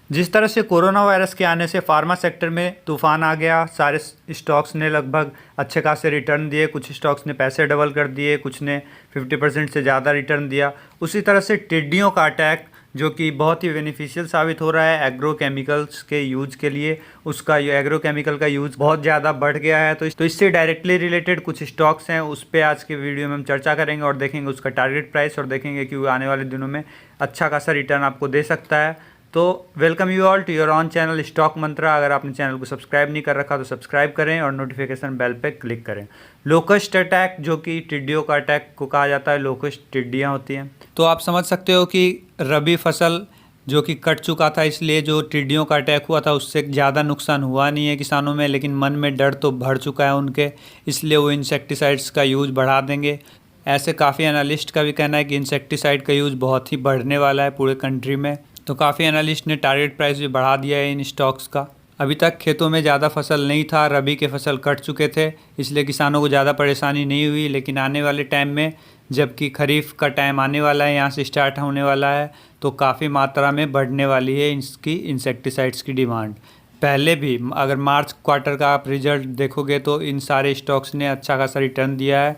जिस तरह से कोरोना वायरस के आने से फार्मा सेक्टर में तूफान आ गया, सारे स्टॉक्स ने लगभग अच्छे खासे रिटर्न दिए, कुछ स्टॉक्स ने पैसे डबल कर दिए, कुछ ने 50% से ज़्यादा रिटर्न दिया। उसी तरह से टिड्डियों का अटैक जो कि बहुत ही बेनिफिशियल साबित हो रहा है एग्रो केमिकल्स के यूज़ के लिए, उसका एग्रो केमिकल का यूज़ बहुत ज़्यादा बढ़ गया है। तो इससे डायरेक्टली रिलेटेड कुछ स्टॉक्स हैं, उस पर आज के वीडियो में हम चर्चा करेंगे और देखेंगे उसका टारगेट प्राइस और देखेंगे कि वो आने वाले दिनों में अच्छा खासा रिटर्न आपको दे सकता है। तो welcome you all to your own channel Stock Mantra. अगर आपने चैनल को सब्सक्राइब नहीं कर रखा तो सब्सक्राइब करें और नोटिफिकेशन बेल पे क्लिक करें। लोकस्ट अटैक, जो कि टिड्डियों का अटैक को कहा जाता है, लोकस्ट टिड्डियाँ होती हैं। तो आप समझ सकते हो कि रबी फसल जो कि कट चुका था, इसलिए जो टिड्डियों का अटैक हुआ था उससे ज़्यादा नुकसान हुआ नहीं है किसानों में, लेकिन मन में डर तो बढ़ चुका है उनके, इसलिए वो इंसेक्टिसाइड्स का यूज़ बढ़ा देंगे। ऐसे काफ़ी एनालिस्ट का भी कहना है कि इंसेक्टिसाइड का यूज़ बहुत ही बढ़ने वाला है पूरे कंट्री में। तो काफ़ी एनालिस्ट ने टारगेट प्राइस भी बढ़ा दिया है इन स्टॉक्स का। अभी तक खेतों में ज़्यादा फसल नहीं था, रबी के फसल कट चुके थे, इसलिए किसानों को ज़्यादा परेशानी नहीं हुई। लेकिन आने वाले टाइम में जबकि खरीफ का टाइम आने वाला है, यहाँ से स्टार्ट होने वाला है, तो काफ़ी मात्रा में बढ़ने वाली है इसकी इंसेक्टिसाइड्स की डिमांड। पहले भी अगर मार्च क्वार्टर का आप रिजल्ट देखोगे तो इन सारे स्टॉक्स ने अच्छा खासा रिटर्न दिया है।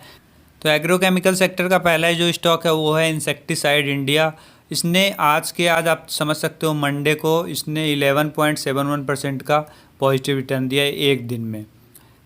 तो एग्रोकेमिकल सेक्टर का पहला जो स्टॉक है वो है इंसेक्टिसाइड इंडिया। इसने आज आप समझ सकते हो मंडे को इसने 11.71% का पॉजिटिव रिटर्न दिया है एक दिन में।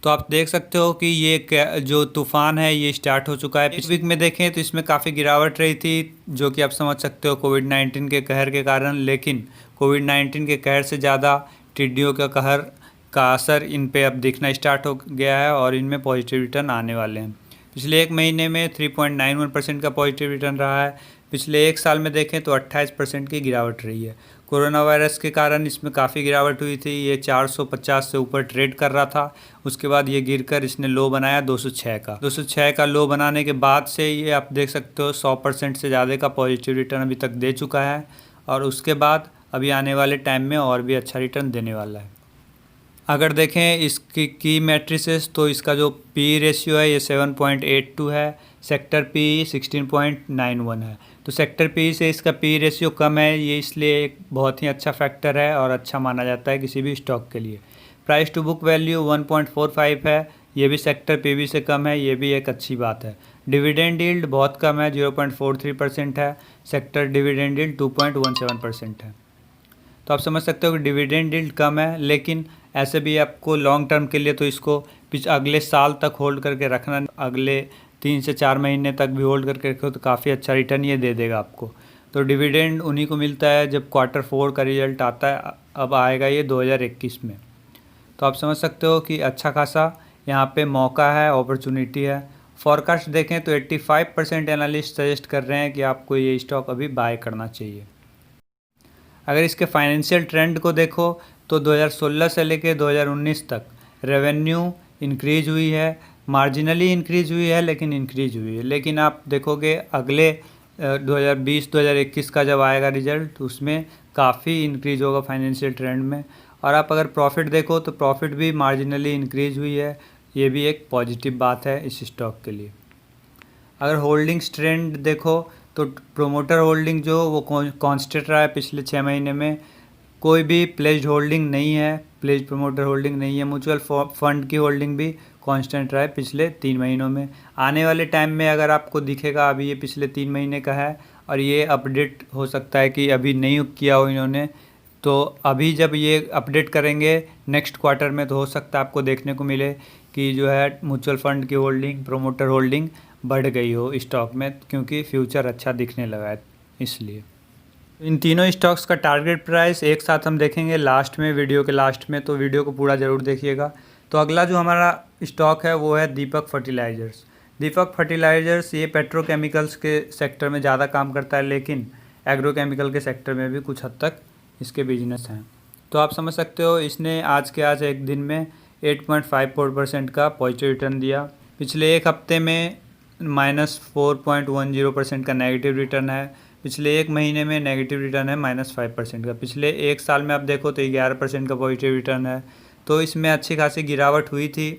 तो आप देख सकते हो कि ये जो तूफ़ान है ये स्टार्ट हो चुका है। इस वीक में देखें तो इसमें काफ़ी गिरावट रही थी, जो कि आप समझ सकते हो कोविड-19 के कहर के कारण। लेकिन कोविड-19 के कहर से ज़्यादा टिड्डियों का कहर का असर इन पे अब दिखना स्टार्ट हो गया है और इनमें पॉजिटिव रिटर्न आने वाले हैं। पिछले एक महीने में 3.91% का पॉजिटिव रिटर्न रहा है। पिछले एक साल में देखें तो 28% की गिरावट रही है। कोरोना वायरस के कारण इसमें काफ़ी गिरावट हुई थी, ये 450 से ऊपर ट्रेड कर रहा था। उसके बाद ये गिरकर इसने लो बनाया 206 का। 206 का लो बनाने के बाद से ये आप देख सकते हो 100% से ज़्यादा का पॉजिटिव रिटर्न अभी तक दे चुका है और उसके बाद अभी आने वाले टाइम में और भी अच्छा रिटर्न देने वाला है। अगर देखें इसकी की मैट्रिसेस तो इसका जो पी रेशियो है ये 7.82 है, सेक्टर पी 16.91 है। तो सेक्टर पी से इसका पी रेशियो कम है, ये इसलिए एक बहुत ही अच्छा फैक्टर है और अच्छा माना जाता है किसी भी स्टॉक के लिए। प्राइस टू बुक वैल्यू 1.45 है, ये भी सेक्टर पी से कम है, ये भी एक अच्छी बात है। डिविडेंड यील्ड बहुत कम है, 0.43% है, सेक्टर डिविडेंड यील्ड 2.17% है। तो आप समझ सकते हो कि डिविडेंड यील्ड कम है, लेकिन ऐसे भी आपको लॉन्ग टर्म के लिए तो इसको अगले साल तक होल्ड करके रखना, अगले 3 से 4 महीने तक भी होल्ड करके रखो तो काफ़ी अच्छा रिटर्न ये दे देगा आपको। तो डिविडेंड उन्हीं को मिलता है जब Q4 का रिजल्ट आता है, अब आएगा ये 2021 में। तो आप समझ सकते हो कि अच्छा खासा यहाँ पे मौका है, अपॉर्चुनिटी है। फॉरकास्ट देखें तो 85% एनालिस्ट सजेस्ट कर रहे हैं कि आपको ये स्टॉक अभी बाय करना चाहिए। अगर इसके फाइनेंशियल ट्रेंड को देखो तो 2016 से लेकर 2019 तक रेवेन्यू इंक्रीज हुई है, मार्जिनली इंक्रीज हुई है लेकिन इंक्रीज हुई है। लेकिन आप देखोगे अगले 2020-2021 का जब आएगा रिजल्ट तो उसमें काफ़ी इंक्रीज होगा फाइनेंशियल ट्रेंड में। और आप अगर प्रॉफिट देखो तो प्रॉफिट भी मार्जिनली इंक्रीज हुई है, ये भी एक पॉजिटिव बात है इस स्टॉक के लिए। अगर होल्डिंग्स ट्रेंड देखो तो प्रोमोटर होल्डिंग जो वो कांस्टेंट रहा है पिछले 6 महीने में, कोई भी प्लेज्ड होल्डिंग नहीं है, प्लेज्ड प्रोमोटर होल्डिंग नहीं है। म्यूचुअल फंड की होल्डिंग भी कांस्टेंट रहा है पिछले 3 महीनों में। आने वाले टाइम में अगर आपको दिखेगा, अभी ये पिछले 3 महीने का है और ये अपडेट हो सकता है कि अभी नहीं किया हो इन्होंने, तो अभी जब ये अपडेट करेंगे नेक्स्ट क्वार्टर में तो हो सकता है आपको देखने को मिले कि जो है म्यूचुअल फंड की होल्डिंग, प्रोमोटर होल्डिंग बढ़ गई हो स्टॉक में, क्योंकि फ्यूचर अच्छा दिखने लगा है इसलिए। इन तीनों स्टॉक्स का टारगेट प्राइस एक साथ हम देखेंगे लास्ट में, वीडियो के लास्ट में, तो वीडियो को पूरा ज़रूर देखिएगा। तो अगला जो हमारा स्टॉक है वो है दीपक फर्टिलाइज़र्स। दीपक फर्टिलाइज़र्स ये पेट्रोकेमिकल्स के सेक्टर में ज़्यादा काम करता है, लेकिन एग्रोकेमिकल के सेक्टर में भी कुछ हद तक इसके बिजनेस हैं। तो आप समझ सकते हो इसने आज एक दिन में 8.54% का पॉजिटिव रिटर्न दिया। पिछले एक हफ्ते में -4.10% का नेगेटिव रिटर्न है। पिछले एक महीने में नेगेटिव रिटर्न है -5% का। पिछले एक साल में आप देखो तो 11% का पॉजिटिव रिटर्न है। तो इसमें अच्छी खासी गिरावट हुई थी,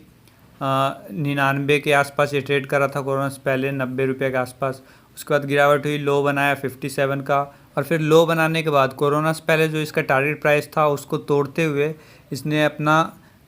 99 के आसपास ये ट्रेड कर रहा था कोरोना से पहले, 90 रुपये के आसपास। उसके बाद गिरावट हुई, लो बनाया 57 का, और फिर लो बनाने के बाद कोरोना से पहले जो इसका टारगेट प्राइस था उसको तोड़ते हुए इसने अपना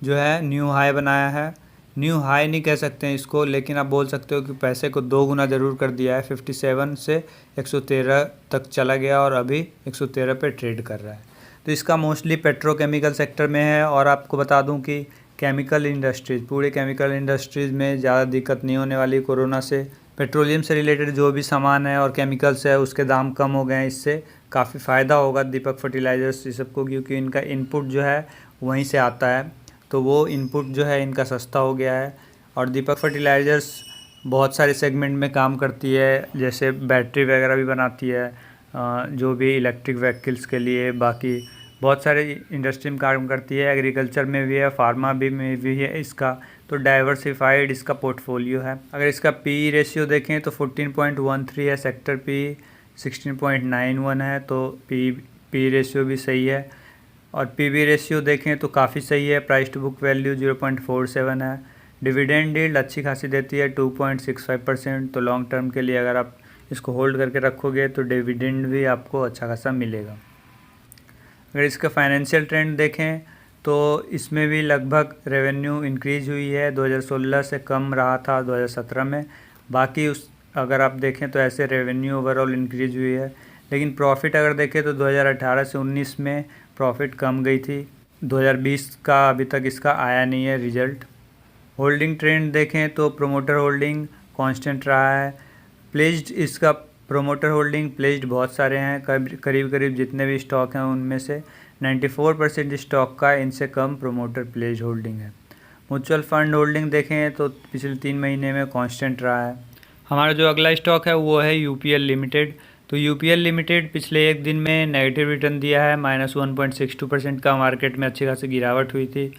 जो है न्यू हाई बनाया है। न्यू हाई नहीं कह सकते हैं इसको, लेकिन आप बोल सकते हो कि पैसे को 2 गुना ज़रूर कर दिया है। 57 से 113 तक चला गया और अभी 113 पे ट्रेड कर रहा है। तो इसका मोस्टली पेट्रोकेमिकल सेक्टर में है। और आपको बता दूं कि केमिकल इंडस्ट्रीज़, पूरे केमिकल इंडस्ट्रीज़ में ज़्यादा दिक्कत नहीं होने वाली कोरोना से। पेट्रोलियम से रिलेटेड जो भी सामान है और केमिकल्स है उसके दाम कम हो गए हैं, इससे काफ़ी फ़ायदा होगा दीपक फर्टिलाइज़र्स ये सबको, क्योंकि इनका इनपुट जो है वहीं से आता है। तो वो इनपुट जो है इनका सस्ता हो गया है। और दीपक फर्टिलाइज़र्स बहुत सारे सेगमेंट में काम करती है, जैसे बैटरी वगैरह भी बनाती है, जो भी इलेक्ट्रिक व्हीकल्स के लिए, बाकी बहुत सारे इंडस्ट्री में काम करती है। एग्रीकल्चर में भी है, फार्मा भी में भी है इसका। तो डाइवर्सिफाइड इसका पोर्टफोलियो है। अगर इसका पी रेशियो देखें तो 14.13 है, सेक्टर पी 16.91 है, तो पी रेशियो भी सही है। और पीबी रेशियो देखें तो काफ़ी सही है। प्राइस टू बुक वैल्यू 0.47 है। डिविडेंड यील्ड अच्छी खासी देती है 2.65%। तो लॉन्ग टर्म के लिए अगर आप इसको होल्ड करके रखोगे तो डिविडेंड भी आपको अच्छा खासा मिलेगा। अगर इसका फाइनेंशियल ट्रेंड देखें तो इसमें भी लगभग रेवेन्यू इंक्रीज हुई है। 2016 से कम रहा था 2017 में। बाकी उस अगर आप देखें तो ऐसे रेवेन्यू ओवरऑल इंक्रीज हुई है। लेकिन प्रॉफिट अगर देखें तो 2018 से 19 में प्रॉफिट कम गई थी। 2020 का अभी तक इसका आया नहीं है रिजल्ट। होल्डिंग ट्रेंड देखें तो प्रोमोटर होल्डिंग कांस्टेंट रहा है। प्लेज्ड इसका प्रोमोटर होल्डिंग प्लेज्ड बहुत सारे हैं, करीब करीब जितने भी स्टॉक हैं उनमें से 94% स्टॉक का इनसे कम प्रोमोटर प्लेज्ड होल्डिंग है। म्यूचुअल फंड होल्डिंग देखें तो पिछले 3 महीने में कांस्टेंट रहा है। हमारा जो अगला स्टॉक है वो है यूपीएल लिमिटेड। तो यूपीएल लिमिटेड पिछले एक दिन में नेगेटिव रिटर्न दिया है, -1.62% का। मार्केट में अच्छी खासी गिरावट हुई थी,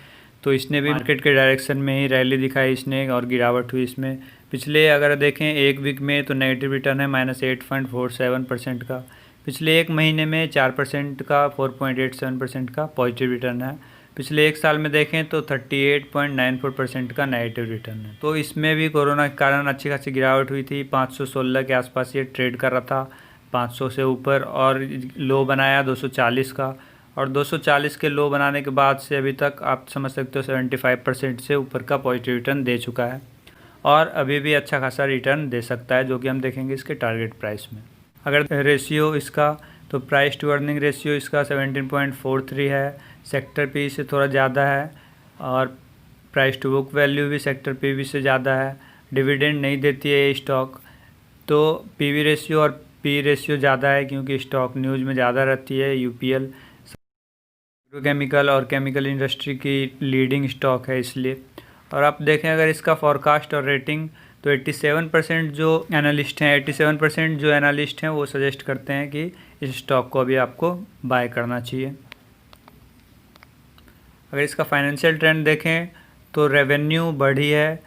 तो इसने भी मार्केट के डायरेक्शन में ही रैली दिखाई इसने और गिरावट हुई इसमें। पिछले अगर देखें एक वीक में तो नेगेटिव रिटर्न है -8.47% का। पिछले एक महीने में 4% का 4.87% का पॉजिटिव रिटर्न है। पिछले एक साल में देखें तो 38.94% का नेगेटिव रिटर्न है। तो इसमें भी कोरोना के कारण अच्छी खासी गिरावट हुई थी। 516 के आसपास ये ट्रेड कर रहा था, 500 से ऊपर, और लो बनाया 240 का। और 240 के लो बनाने के बाद से अभी तक आप समझ सकते हो 75% से ऊपर का पॉजिटिव रिटर्न दे चुका है और अभी भी अच्छा खासा रिटर्न दे सकता है, जो कि हम देखेंगे इसके टारगेट प्राइस में। अगर रेशियो इसका तो प्राइस टू अर्निंग रेशियो इसका 17.43 है, सेक्टर पी से थोड़ा ज़्यादा है, और प्राइस टू बुक वैल्यू भी सेक्टर पी से ज़्यादा है। डिविडेंड नहीं देती है ये स्टॉक, तो पीवी रेशियो और पी रेशियो ज़्यादा है क्योंकि स्टॉक न्यूज़ में ज़्यादा रहती है। यूपीएल केमिकल और केमिकल इंडस्ट्री की लीडिंग स्टॉक है इसलिए। और आप देखें अगर इसका फॉरकास्ट और रेटिंग तो 87% जो एनालिस्ट हैं वो सजेस्ट करते हैं कि इस स्टॉक को अभी आपको बाय करना चाहिए। अगर इसका फाइनेंशियल ट्रेंड देखें तो रेवेन्यू बढ़ी है,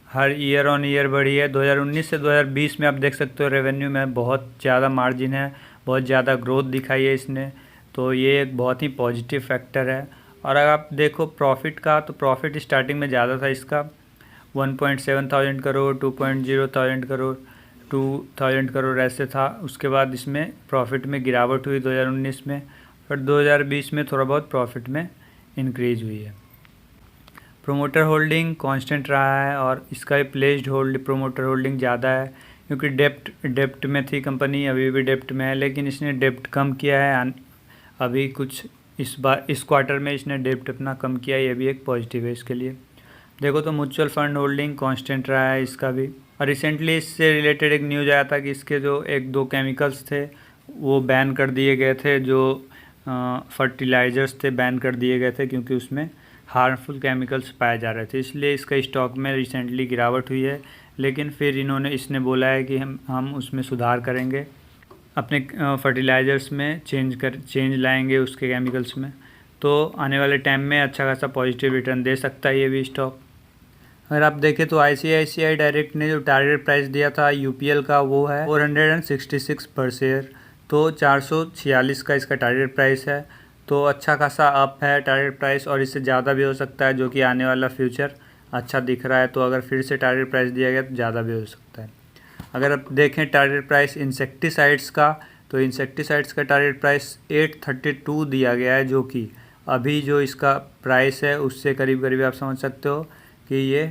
हर ईयर ऑन ईयर बढ़ी है। 2019 से 2020 में आप देख सकते हो रेवेन्यू में बहुत ज़्यादा मार्जिन है, बहुत ज़्यादा ग्रोथ दिखाई है इसने, तो ये एक बहुत ही पॉजिटिव फैक्टर है। और अगर आप देखो प्रॉफिट का तो प्रॉफिट स्टार्टिंग में ज़्यादा था इसका, 1.7 थाउजेंड करोड़, 2.0 थाउजेंड करोड़, 2,000 करोड़ ऐसे था। उसके बाद इसमें प्रॉफिट में गिरावट हुई 2019 में, फिर 2020 में थोड़ा बहुत प्रॉफिट में इंक्रीज हुई है। प्रोमोटर होल्डिंग कांस्टेंट रहा है और इसका प्लेस्ड प्रोमोटर होल्डिंग ज़्यादा है क्योंकि डेप्ट में थी कंपनी, अभी भी डेप्ट में है, लेकिन इसने डेप्ट कम किया है अभी कुछ इस क्वार्टर में इसने डेप्ट अपना कम किया, ये भी एक पॉजिटिव है इसके लिए। देखो तो म्यूचुअल फंड होल्डिंग कांस्टेंट रहा है इसका भी। और रिसेंटली इससे रिलेटेड एक न्यूज़ आया था कि इसके जो 1-2 केमिकल्स थे वो बैन कर दिए गए थे, जो फर्टिलाइज़र्स थे बैन कर दिए गए थे क्योंकि उसमें हार्मफुल केमिकल्स पाए जा रहे थे, इसलिए इसका स्टॉक में रिसेंटली गिरावट हुई है। लेकिन फिर इसने बोला है कि हम उसमें सुधार करेंगे, अपने फर्टिलाइज़र्स में चेंज लाएंगे उसके केमिकल्स में, तो आने वाले टाइम में अच्छा खासा पॉजिटिव रिटर्न दे सकता है ये भी स्टॉक। अगर आप देखें तो ICICI डायरेक्ट ने जो टारगेट प्राइस दिया था यूपीएल का वो है 466 पर शेयर, तो 446 का इसका टारगेट प्राइस है, तो अच्छा खासा अप है टारगेट प्राइस और इससे ज़्यादा भी हो सकता है, जो कि आने वाला फ्यूचर अच्छा दिख रहा है। तो अगर फिर से टारगेट प्राइस दिया गया तो ज़्यादा भी हो सकता है। अगर आप देखें टारगेट प्राइस इंसेक्टिसाइड्स का तो इंसेक्टिसाइड्स का टारगेट प्राइस 832 दिया गया है, जो कि अभी जो इसका प्राइस है उससे करीब करीब आप समझ सकते हो कि ये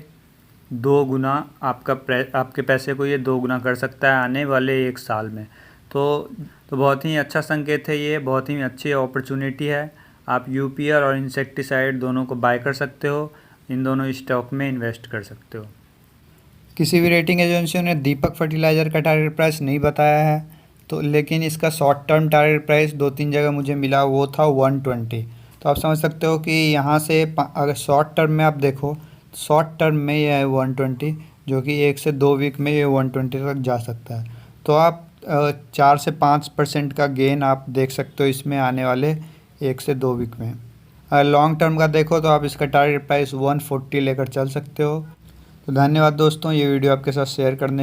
2 गुना आपके पैसे को ये 2 गुना कर सकता है आने वाले 1 साल में। तो बहुत ही अच्छा संकेत है, ये बहुत ही अच्छी अपॉर्चुनिटी है। आप यूपीआर और इंसेक्टिसाइड दोनों को बाय कर सकते हो, इन दोनों स्टॉक में इन्वेस्ट कर सकते हो। किसी भी रेटिंग एजेंसियों ने दीपक फर्टिलाइज़र का टारगेट प्राइस नहीं बताया है, तो लेकिन इसका शॉर्ट टर्म टारगेट प्राइस 2-3 जगह मुझे मिला, वो था 120। तो आप समझ सकते हो कि यहाँ से अगर शॉर्ट टर्म में आप देखो, शॉर्ट टर्म में ये है 120, जो कि 1 से 2 वीक में ये 120 तक जा सकता है। तो आप 4 से 5% का गेन आप देख सकते हो इसमें आने वाले 1 से 2 वीक में। अगर लॉन्ग टर्म का देखो तो आप इसका टारगेट प्राइस 140 लेकर चल सकते हो। तो धन्यवाद दोस्तों, ये वीडियो आपके साथ शेयर करने के